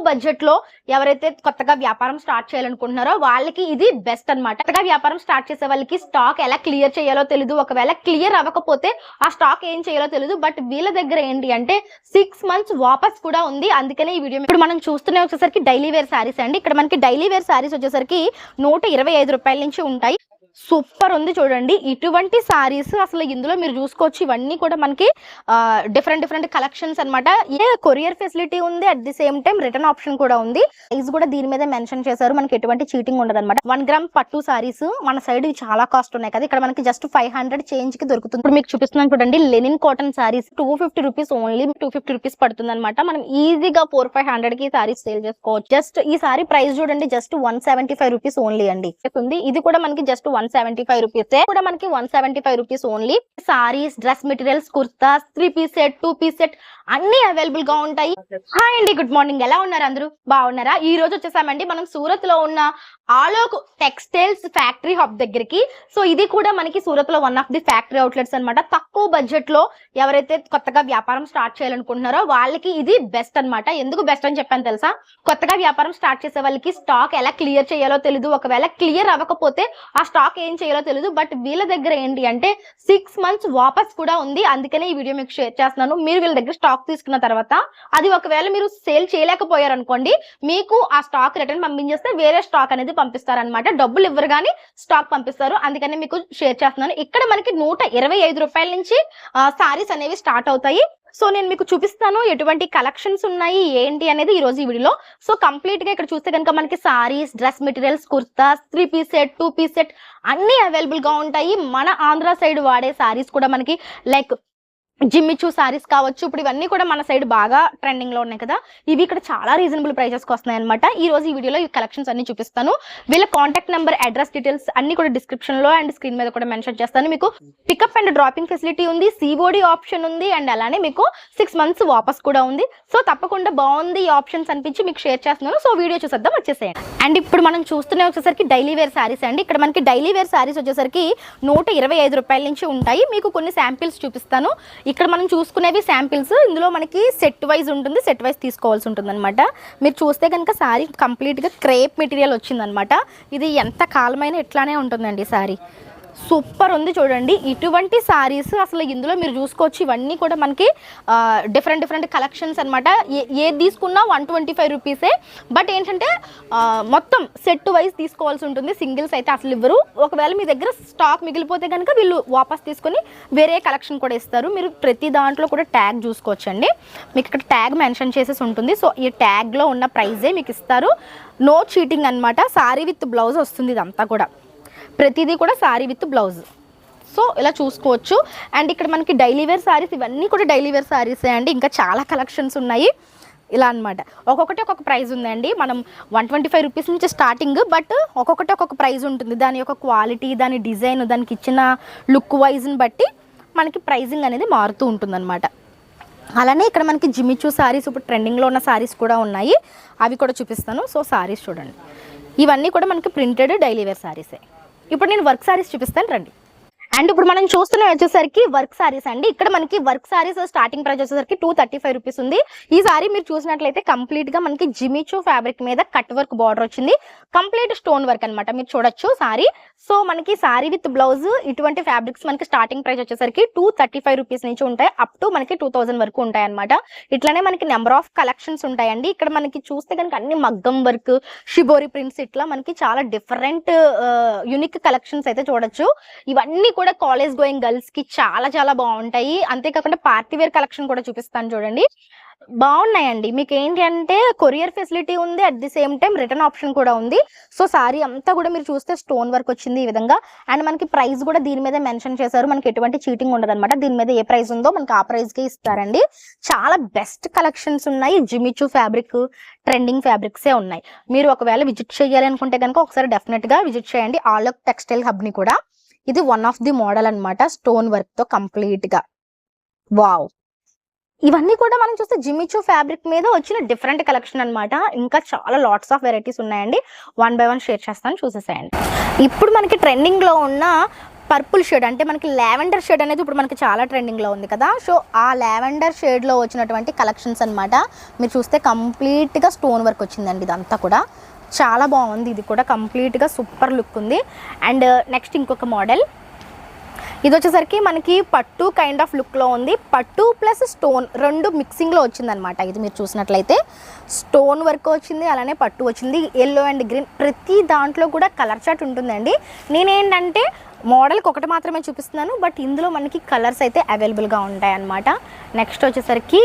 Budget లో ఎవరైతే కొత్తగా వ్యాపారం స్టార్ట్ చేయాలనుకుంటున్నారో వాళ్ళకి ఇది బెస్ట్ అన్నమాట. కొత్తగా వ్యాపారం స్టార్ట్ చేసే వాళ్ళకి స్టాక్ ఎలా క్లియర్ చేయాలో తెలియదు, ఒకవేళ క్లియర్ అవ్వకపోతే ఆ స్టాక్ ఏం చేయాలో తెలియదు. బట్ వీళ్ళ దగ్గర ఏంటి అంటే 6 months వాపస్ కూడా ఉంది. అందుకనే ఈ వీడియో ఇప్పుడు మనం చూస్తూనే వచ్చేసరికి డైలీ వేర్ శారీస్ అండి. ఇక్కడ మనకి డైలీ వేర్ శారీస్ వచ్చేసరికి 125 రూపాయల నుంచి ఉంటాయి. సూపర్ ఉంది చూడండి. ఇటువంటి సారీస్ అసలు ఇందులో మీరు చూసుకోవచ్చు. ఇవన్నీ కూడా మనకి డిఫరెంట్ కలెక్షన్స్ అన్నమాట. కొరియర్ ఫెసిలిటీ ఉంది, at the same time return option కూడా ఉంది. ప్రైస్ కూడా దీని మీద మెన్షన్ చేశారు. మనకి ఎటువంటి చీటింగ్ ఉండదు అనమాట. 1 గ్రామ్ పట్టు సారీస్ మన సైడ్ చాలా కాస్ట్ ఉన్నాయి కదా, ఇక్కడ మనకి జస్ట్ 500 చేంజ్ కి దొరుకుతుంది. ఇప్పుడు మీకు చూపిస్తున్నాను చూడండి, linen cotton saris 250 rupees, only 250 rupees పడుతుంది అనమాట. మనం ఈజీగా 400-500 కి సారీస్ సేల్ చేసుకోవచ్చు. జస్ట్ ఈ సారీ ప్రైస్ చూడండి, జస్ట్ 175 రూపీస్ ఓన్లీ అండి. ఇది కూడా మనకి జస్ట్ 175 రూపీస్ కూడా మనకి 175 rupees only. Saris, dress materials, kurtas, 3 piece set, 2 piece set అన్ని అవైలబుల్ గా ఉంటాయి. హాయ్ అండి, గుడ్ మార్నింగ్. ఎలా ఉన్నారు అందరూ? బాగున్నారా? ఈ రోజు వచ్చేసామండి మనం సూరత్ లో ఉన్న ఆలోక్ టెక్స్టైల్స్ ఫ్యాక్టరీ హబ్ దగ్గరికి. సో ఇది కూడా మనకి సూరత్ లో one of the factory outlets అనమాట. తక్కువ బడ్జెట్ లో ఎవరైతే కొత్తగా వ్యాపారం స్టార్ట్ చేయాలనుకుంటున్నారో వాళ్ళకి ఇది బెస్ట్ అన్నమాట. ఎందుకు బెస్ట్ అని చెప్పాను తెలుసా? కొత్తగా వ్యాపారం స్టార్ట్ చేసే వాళ్ళకి స్టాక్ ఎలా క్లియర్ చేయాలో తెలియదు, ఒకవేళ క్లియర్ అవ్వకపోతే ఆ స్టాక్ ఏం చేయాలో తెలియదు. బట్ వీళ్ళ దగ్గర ఏంటి అంటే 6 months వాపస్ కూడా ఉంది. అందుకనే ఈ వీడియో మీకు షేర్ చేస్తున్నాను. మీరు వీళ్ళ దగ్గర స్టాక్ తీసుకున్న తర్వాత అది ఒకవేళ మీరు సేల్ చేయలేకపోయారు అనుకోండి, మీకు ఆ స్టాక్ రిటర్న్ పంపించేస్తే వేరే స్టాక్ అనేది పంపిస్తారనమాట. డబ్బులు ఇవ్వరు కానీ స్టాక్ పంపిస్తారు. అందుకని మీకు షేర్ చేస్తున్నాను. ఇక్కడ మనకి 125 రూపాయల నుంచి సారీస్ అనేవి స్టార్ట్ అవుతాయి. సో నేను మీకు చూపిస్తాను ఎటువంటి కలెక్షన్స్ ఉన్నాయి ఏంటి అనేది ఈ రోజు ఈ వీడియోలో. సో కంప్లీట్ గా ఇక్కడ చూస్తే కనుక మనకి saris, dress materials, kurtas, 3 piece set, 2 piece set అన్ని అవైలబుల్ గా ఉంటాయి. మన ఆంధ్ర సైడ్ వాడే సారీస్ కూడా మనకి లైక్ జిమ్మిచూ సారీస్ కావచ్చు. ఇప్పుడు ఇవన్నీ కూడా మన సైడ్ బాగా ట్రెండింగ్ లో ఉన్నాయి కదా, ఇవి ఇక్కడ చాలా రీజనబుల్ ప్రైసెస్ కి వస్తున్నాయి అనమాట. ఈ రోజు ఈ వీడియోలో ఈ కలెక్షన్స్ అన్ని చూపిస్తాను. వీళ్ళ కాంటాక్ట్ నెంబర్, అడ్రస్ డీటెయిల్స్ అన్ని కూడా డిస్క్రిప్షన్ లో అండ్ స్క్రీన్ మీద కూడా మెన్షన్ చేస్తాను. మీకు పికప్ అండ్ డ్రాపింగ్ ఫెసిలిటీ ఉంది, సిఓడి ఆప్షన్ ఉంది, అండ్ అలానే మీకు 6 months వాపస్ కూడా ఉంది. సో తప్పకుండా బాగుంది ఈ ఆప్షన్స్ అనిపించి మీకు షేర్ చేస్తున్నాను. సో వీడియో చూసేద్దాం, వచ్చేసేయండి. అండ్ ఇప్పుడు మనం చూస్తూనే వచ్చేసరికి డైలీ వేర్ సారీస్ అండి. ఇక్కడ మనకి డైలీ వేర్ సారీస్ వచ్చేసరికి 125 రూపాయల నుంచి ఉంటాయి. మీకు కొన్ని శాంపిల్స్ చూపిస్తాను. ఇక్కడ మనం చూసుకునేవి శాంపిల్స్. ఇందులో మనకి సెట్ వైజ్ ఉంటుంది, సెట్ వైజ్ తీసుకోవాల్సి ఉంటుంది అనమాట. మీరు చూస్తే కనుక సారీ కంప్లీట్ గా క్రేప్ మెటీరియల్ వచ్చిందనమాట. ఇది ఎంత కాలమైనా ఇట్లానే ఉంటుందండి సారీ. సూపర్ ఉంది చూడండి. ఇటువంటి సారీస్ అసలు ఇందులో మీరు చూసుకోవచ్చు. ఇవన్నీ కూడా మనకి డిఫరెంట్ కలెక్షన్స్ అనమాట. ఏది తీసుకున్నా 125 రూపీసే. బట్ ఏంటంటే మొత్తం సెట్ వైజ్ తీసుకోవాల్సి ఉంటుంది, సింగిల్స్ అయితే అసలు ఇవ్వరు. ఒకవేళ మీ దగ్గర స్టాక్ మిగిలిపోతే కనుక వీళ్ళు వాపస్ తీసుకొని వేరే కలెక్షన్ కూడా ఇస్తారు. మీరు ప్రతి దాంట్లో కూడా ట్యాగ్ చూసుకోవచ్చండి. మీకు ఇక్కడ ట్యాగ్ మెన్షన్ చేసేసి ఉంటుంది. సో ఈ ట్యాగ్లో ఉన్న ప్రైజే మీకు ఇస్తారు. నో చీటింగ్ అనమాట. సారీ విత్ బ్లౌజ్ వస్తుంది. ఇదంతా కూడా ప్రతిదీ కూడా సారీ విత్ బ్లౌజ్. సో ఇలా చూసుకోవచ్చు. అండ్ ఇక్కడ మనకి డైలీ వేర్ సారీస్, ఇవన్నీ కూడా డైలీ వేర్ సారీసే అండి. ఇంకా చాలా కలెక్షన్స్ ఉన్నాయి ఇలా అనమాట. ఒక్కొక్కటి ఒక్కొక్క ప్రైస్ ఉందండి. మనం 125 రూపీస్ నుంచి స్టార్టింగ్, బట్ ఒక్కొక్కటి ఒక్కొక్క ప్రైస్ ఉంటుంది. దాని యొక్క క్వాలిటీ, దాని డిజైన్, దానికి ఇచ్చిన లుక్ వైజ్ని బట్టి మనకి ప్రైజింగ్ అనేది మారుతూ ఉంటుందన్నమాట. అలానే ఇక్కడ మనకి జిమ్మిచూ సారీస్, ఇప్పుడు ట్రెండింగ్లో ఉన్న సారీస్ కూడా ఉన్నాయి. అవి కూడా చూపిస్తాను. సో సారీస్ చూడండి, ఇవన్నీ కూడా మనకి ప్రింటెడ్ డైలీ వేర్ సారీసే. ఇప్పుడు నేను వర్క్ సారీస్ చూపిస్తాను రండి. అండ్ ఇప్పుడు మనం చూస్తున్న వచ్చేసరికి వర్క్ సారీస్ అండి. ఇక్కడ మనకి వర్క్ సారీస్ స్టార్టింగ్ ప్రైస్ వచ్చేసరికి 235 రూపీస్ ఉంది. ఈ సారీ మీరు చూసినట్లయితే కంప్లీట్ గా మనకి జిమ్మిచూ ఫ్యాబ్రిక్ మీద కట్ వర్క్ బార్డర్ వచ్చింది, కంప్లీట్ స్టోన్ వర్క్ అనమాట. మీరు చూడొచ్చు సారీ. సో మనకి సారీ విత్ బ్లౌజ్ ఇటువంటి ఫ్యాబ్రిక్స్ మనకి స్టార్టింగ్ ప్రైస్ వచ్చేసరికి 235 రూపీస్ నుంచి ఉంటాయి, అప్ టు మనకి 2000 వరకు ఉంటాయి అనమాట. ఇట్లానే మనకి నెంబర్ ఆఫ్ కలెక్షన్స్ ఉంటాయండి. ఇక్కడ మనకి చూస్తే కనుక అన్ని మగ్గం వర్క్, షిబోరి ప్రింట్స్, ఇట్లా మనకి చాలా డిఫరెంట్ యూనిక్ కలెక్షన్స్ అయితే చూడొచ్చు. ఇవన్నీ కూడా కాలేజ్ గోయింగ్ గర్ల్స్ కి చాలా బాగుంటాయి. అంతేకాకుండా పార్టీ వేర్ కలెక్షన్ కూడా చూపిస్తాను చూడండి. బాగున్నాయండి. మీకు ఏంటి అంటే కొరియర్ ఫెసిలిటీ ఉంది, at the same time return option కూడా ఉంది. సో సారీ అంతా కూడా మీరు చూస్తే స్టోన్ వర్క్ వచ్చింది ఈ విధంగా. అండ్ మనకి ప్రైస్ కూడా దీని మీద మెన్షన్ చేశారు. మనకి ఎటువంటి చీటింగ్ ఉండదు అనమాట. దీని మీద ఏ ప్రైస్ ఉందో మనకి ఆ ప్రైస్ కే ఇస్తారండి. చాలా బెస్ట్ కలెక్షన్స్ ఉన్నాయి. జిమ్మిచూ ఫ్యాబ్రిక్, ట్రెండింగ్ ఫ్యాబ్రిక్సే ఉన్నాయి. మీరు ఒకవేళ విజిట్ చేయాలి అనుకుంటే కనుక ఒకసారి డెఫినెట్ గా విజిట్ చేయండి ఆలోక్ టెక్స్టైల్ హబ్ ని కూడా. ఇది వన్ ఆఫ్ ది మోడల్ అనమాట, స్టోన్ వర్క్ తో కంప్లీట్ గా. వావ్, ఇవన్నీ కూడా మనం చూస్తే జిమ్మిచూ ఫ్యాబ్రిక్ మీద వచ్చిన డిఫరెంట్ కలెక్షన్ అనమాట. ఇంకా చాలా లాట్స్ ఆఫ్ వెరైటీస్ ఉన్నాయండి. 1 by 1 షేర్ చేస్తాను, చూసేసేయండి. ఇప్పుడు మనకి ట్రెండింగ్ లో ఉన్న పర్పుల్ షేడ్ అంటే మనకి లావెండర్ షేడ్ అనేది ఇప్పుడు మనకి చాలా ట్రెండింగ్లో ఉంది కదా. సో ఆ లావెండర్ షేడ్లో వచ్చినటువంటి కలెక్షన్స్ అనమాట. మీరు చూస్తే కంప్లీట్గా స్టోన్ వర్క్ వచ్చిందండి. ఇదంతా కూడా చాలా బాగుంది. ఇది కూడా కంప్లీట్గా సూపర్ లుక్ ఉంది. అండ్ నెక్స్ట్ ఇంకొక మోడల్, ఇది వచ్చేసరికి మనకి పట్టు కైండ్ ఆఫ్ లుక్లో ఉంది. పట్టు ప్లస్ స్టోన్ రెండు మిక్సింగ్లో వచ్చిందనమాట. ఇది మీరు చూసినట్లయితే స్టోన్ వర్క్ వచ్చింది, అలానే పట్టు వచ్చింది. ఎల్లో అండ్ గ్రీన్ ప్రతి దాంట్లో కూడా కలర్ చార్ట్ ఉంటుందండి. నేనేంటంటే మోడల్కి ఒకటి మాత్రమే చూపిస్తున్నాను, బట్ ఇందులో మనకి కలర్స్ అయితే అవైలబుల్గా ఉంటాయన్నమాట. నెక్స్ట్ వచ్చేసరికి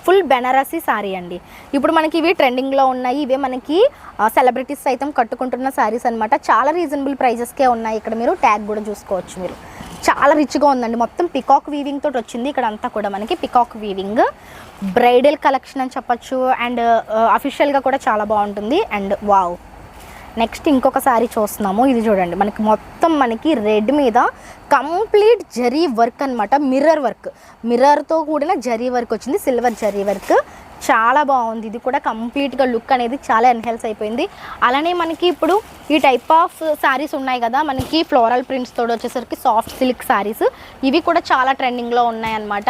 ఫుల్ బెనారసీ శారీ అండి. ఇప్పుడు మనకి ఇవి ట్రెండింగ్లో ఉన్నాయి. ఇవే మనకి సెలబ్రిటీస్ సైతం కట్టుకుంటున్న శారీస్ అనమాట. చాలా రీజనబుల్ ప్రైజెస్కే ఉన్నాయి. ఇక్కడ మీరు ట్యాగ్ కూడా చూసుకోవచ్చు. మీరు చాలా రిచ్గా ఉందండి. మొత్తం పికాక్ వీవింగ్ తోటి వచ్చింది. ఇక్కడ అంతా కూడా మనకి పికాక్ వీవింగ్, బ్రైడల్ కలెక్షన్ అని చెప్పచ్చు. అండ్ అఫీషియల్గా కూడా చాలా బాగుంటుంది. అండ్ వావ్, నెక్స్ట్ ఇంకొక శారీ చూస్తున్నాము. ఇది చూడండి, మనకి మొత్తం మనకి రెడ్ మీద కంప్లీట్ జరీ వర్క్ అనమాట. మిర్రర్ వర్క్, మిర్రర్తో కూడిన జరీ వర్క్ వచ్చింది, సిల్వర్ జరీ వర్క్. చాలా బాగుంది. ఇది కూడా కంప్లీట్గా లుక్ అనేది చాలా ఎన్హాన్స్ అయిపోయింది. అలానే మనకి ఇప్పుడు ఈ టైప్ ఆఫ్ శారీస్ ఉన్నాయి కదా, మనకి ఫ్లోరల్ ప్రింట్స్ తోడు వచ్చేసరికి సాఫ్ట్ సిల్క్ శారీస్, ఇవి కూడా చాలా ట్రెండింగ్లో ఉన్నాయి అన్నమాట.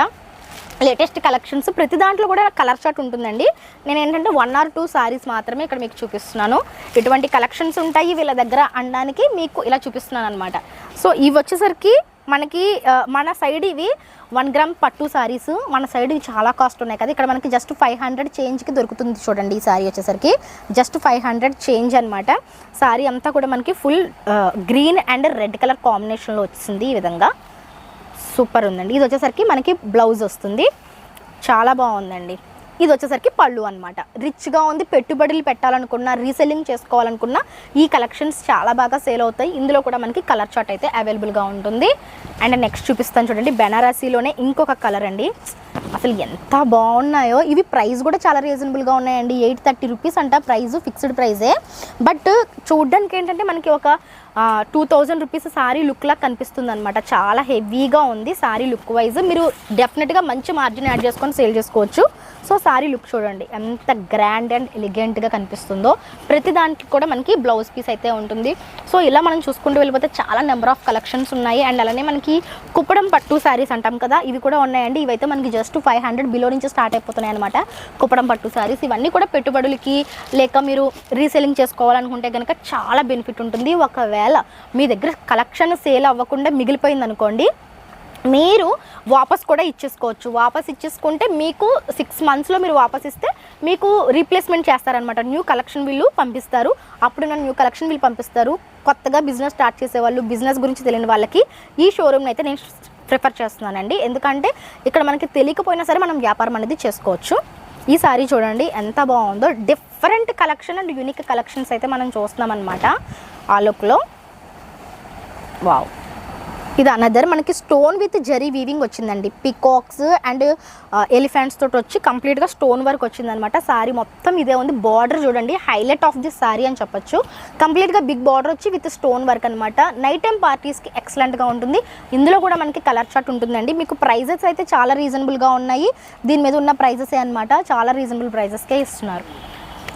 లేటెస్ట్ కలెక్షన్స్ ప్రతి దాంట్లో కూడా కలర్ చార్ట్ ఉంటుందండి. నేను ఏంటంటే 1 or 2 సారీస్ మాత్రమే ఇక్కడ మీకు చూపిస్తున్నాను. ఇటువంటి కలెక్షన్స్ ఉంటాయి వీళ్ళ దగ్గర అనడానికి మీకు ఇలా చూపిస్తున్నాను అనమాట. సో ఇవి వచ్చేసరికి మనకి మన సైడ్ ఇవి 1 గ్రామ్ పట్టు సారీస్, మన సైడ్ ఇవి చాలా కాస్ట్ ఉన్నాయి కదా. ఇక్కడ మనకి జస్ట్ 500 చేంజ్కి దొరుకుతుంది. చూడండి, ఈ సారీ వచ్చేసరికి జస్ట్ 500 చేంజ్ అనమాట. సారీ అంతా కూడా మనకి full green and red colour కాంబినేషన్లో వచ్చింది. ఈ విధంగా సూపర్ ఉందండి. ఇది వచ్చేసరికి మనకి బ్లౌజ్ వస్తుంది. చాలా బాగుందండి. ఇది వచ్చేసరికి పళ్ళు అనమాట. రిచ్గా ఉంది. పెట్టుబడులు పెట్టాలనుకున్నా, రీసెల్లింగ్ చేసుకోవాలనుకున్నా ఈ కలెక్షన్స్ చాలా బాగా సేల్ అవుతాయి. ఇందులో కూడా మనకి కలర్ చార్ట్ అయితే అవైలబుల్గా ఉంటుంది. అండ్ నెక్స్ట్ చూపిస్తాను చూడండి, బెనారసీలోనే ఇంకొక కలర్ అండి. అసలు ఎంత బాగున్నాయో. ఇవి ప్రైస్ కూడా చాలా రీజనబుల్గా ఉన్నాయండి. 830 రూపీస్ అంట ప్రైస్, ఫిక్స్డ్ ప్రైజే. బట్ చూడ్డానికి ఏంటంటే మనకి ఒక 2000 రూపీస్ సారీ లుక్లా కనిపిస్తుంది అనమాట. చాలా హెవీగా ఉంది సారీ లుక్ వైజ్. మీరు డెఫినెట్గా మంచి మార్జిన్ యాడ్ చేసుకొని సేల్ చేసుకోవచ్చు. సో సారీ లుక్ చూడండి ఎంత గ్రాండ్ అండ్ ఎలిగెంట్గా కనిపిస్తుందో. ప్రతి దానికి కూడా మనకి బ్లౌజ్ పీస్ అయితే ఉంటుంది. సో ఇలా మనం చూసుకుంటూ వెళ్ళిపోతే చాలా నెంబర్ ఆఫ్ కలెక్షన్స్ ఉన్నాయి. అండ్ అలానే మనకి కుప్పడం పట్టు శారీస్ అంటాం కదా, ఇవి కూడా ఉన్నాయండి. ఇవైతే మనకి జస్ట్ 500 బిలో నుంచి స్టార్ట్ అయిపోతున్నాయి అనమాట. కుప్పడం పట్టు శారీస్ ఇవన్నీ కూడా పెట్టుబడులకి లేక మీరు రీసెల్లింగ్ చేసుకోవాలనుకుంటే కనుక చాలా బెనిఫిట్ ఉంటుంది. ఒకవేళ మీ దగ్గర కలెక్షన్ సేల్ అవ్వకుండా మిగిలిపోయింది అనుకోండి, మీరు వాపస్ కూడా ఇచ్చేసుకోవచ్చు. వాపస్ ఇచ్చేసుకుంటే మీకు 6 monthsలో మీరు వాపస్ ఇస్తే మీకు రీప్లేస్మెంట్ చేస్తారనమాట. న్యూ కలెక్షన్ వీళ్ళు పంపిస్తారు. అప్పుడు న్యూ కలెక్షన్ వీళ్ళు పంపిస్తారు. కొత్తగా బిజినెస్ స్టార్ట్ చేసేవాళ్ళు, బిజినెస్ గురించి తెలియని వాళ్ళకి ఈ షోరూమ్ని అయితే నేను ప్రిఫర్ చేస్తున్నానండి. ఎందుకంటే ఇక్కడ మనకి తెలియకపోయినా సరే మనం వ్యాపారం అనేది చేసుకోవచ్చు. ఈ సారీ చూడండి ఎంత బాగుందో. Different collection and unique collections అయితే మనం చూస్తున్నాం అనమాట ఆ లుక్లో. వావ్, ఇది అనదర్ మనకి స్టోన్ విత్ జరీ వీవింగ్ వచ్చిందండి. పికాక్స్ అండ్ ఎలిఫెంట్స్ తోటి వచ్చి కంప్లీట్గా స్టోన్ వర్క్ వచ్చిందనమాట. సారీ మొత్తం ఇదే ఉంది. బార్డర్ చూడండి, హైలైట్ ఆఫ్ దిస్ సారీ అని చెప్పొచ్చు. కంప్లీట్గా బిగ్ బార్డర్ వచ్చి విత్ స్టోన్ వర్క్ అనమాట. నైట్ టైం పార్టీస్కి ఎక్సలెంట్గా ఉంటుంది. ఇందులో కూడా మనకి కలర్ చార్ట్ ఉంటుందండి. మీకు ప్రైజెస్ అయితే చాలా రీజనబుల్గా ఉన్నాయి. దీని మీద ఉన్న ప్రైజెసే అనమాట, చాలా రీజనబుల్ ప్రైజెస్కే ఇస్తున్నారు.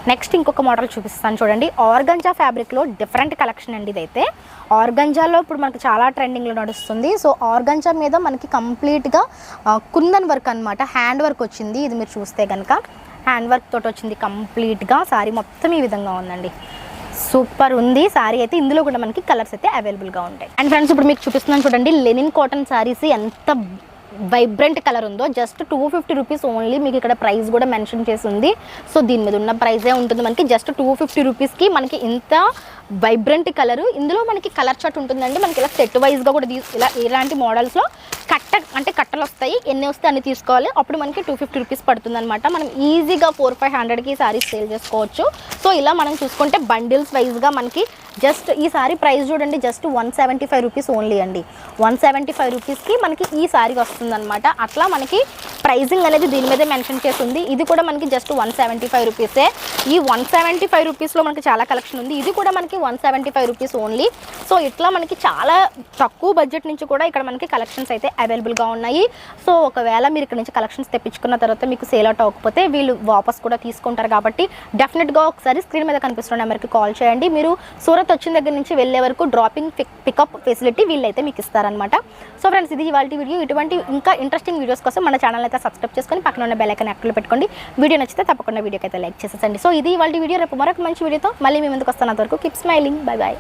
నెక్స్ట్ ఇంకొక మోడల్ చూపిస్తాను చూడండి. ఆర్గంజా ఫ్యాబ్రిక్లో డిఫరెంట్ కలెక్షన్ అండి. ఇదైతే ఆర్గంజాలో ఇప్పుడు మనకి చాలా ట్రెండింగ్లో నడుస్తుంది. సో ఆర్గంజా మీద మనకి కంప్లీట్గా కుందన్ వర్క్ అనమాట, హ్యాండ్ వర్క్ వచ్చింది. ఇది మీరు చూస్తే కనుక హ్యాండ్ వర్క్ తోటి వచ్చింది కంప్లీట్గా. సారీ మొత్తం ఈ విధంగా ఉందండి. సూపర్ ఉంది సారీ అయితే. ఇందులో కూడా మనకి కలర్స్ అయితే అవైలబుల్గా ఉంటాయి. అండ్ ఫ్రెండ్స్ ఇప్పుడు మీకు చూపిస్తున్నాను చూడండి, లెనిన్ కాటన్ సారీస్ ఎంత వైబ్రెంట్ కలర్ ఉందో. Just 250 rupees only. మీకు ఇక్కడ ప్రైస్ కూడా మెన్షన్ చేసి ఉంది. సో దీని మీద ఉన్న ప్రైజే ఉంటుంది మనకి. జస్ట్ 250 రూపీస్కి మనకి ఇంత వైబ్రెంట్ కలరు. ఇందులో మనకి కలర్ చార్ట్ ఉంటుందండి. మనకి ఇలా సెట్ వైజ్గా కూడా ఇలా ఇలాంటి మోడల్స్లో కట్టలు వస్తాయి. ఎన్ని వస్తే అన్ని తీసుకోవాలి. అప్పుడు మనకి 250 రూపీస్ పడుతుంది అనమాట. మనం ఈజీగా 400-500కి సారీస్ సేల్ చేసుకోవచ్చు. సో ఇలా మనం చూసుకుంటే బండిల్స్ వైజ్గా మనకి జస్ట్ ఈ సారీ ప్రైస్ చూడండి, జస్ట్ 175 రూపీస్ ఓన్లీ అండి. 175 రూపీస్కి మనకి ఈ సారీ వస్తుందన్నమాట. అట్లా మనకి ప్రైజింగ్ అనేది దీని మీదే మెన్షన్ చేసి ఉంది. ఇది కూడా మనకి జస్ట్ 175 రూపీసే. ఈ 175 రూపీస్లో మనకి చాలా కలెక్షన్ ఉంది. ఇది కూడా మనకి 175 రూపీస్ ఓన్లీ. సో ఇట్లా మనకి చాలా తక్కువ బడ్జెట్ నుంచి కూడా ఇక్కడ మనకి కలెక్షన్స్ అయితే అవైలబుల్గా ఉన్నాయి. సో ఒకవేళ మీరు ఇక్కడ నుంచి కలెక్షన్స్ తెప్పించుకున్న తర్వాత మీకు సేల్ అవుట్ అవ్వకపోతే వీళ్ళు వాపస్ కూడా తీసుకుంటారు. కాబట్టి డెఫినెట్గా ఒకసారి స్క్రీన్ మీద కనిపిస్తున్న నెంబర్కి కాల్ చేయండి. మీరు సూరత్ వచ్చిన దగ్గర నుంచి వెళ్ళే వరకు డ్రాపింగ్ పికప్ ఫెసిలిటీ వీళ్ళైతే మీకు ఇస్తారనమాట. సో ఫ్రెండ్స్, ఇది ఇవాళ వీడియో. ఇటువంటి ఇంకా ఇంట్రెస్టింగ్ వీడియోస్ కోసం మన ఛానల్ అయితే సబ్స్క్రైబ్ చేసుకొని పక్కన ఉన్న బెల్ ఐకాన్ యాక్టివ్లో పెట్టుకోండి. వీడియో నచ్చితే తప్పకుండా వీడియోకి అయితే లైక్ చేసేసండి. సో ఇది ఇవాళ వీడియో. రేపు మరొక మంచి వీడియోతో మళ్ళీ మీ ముందుకు వస్తాను. అంతవరకు కీప్ స్మైలింగ్. Bye bye.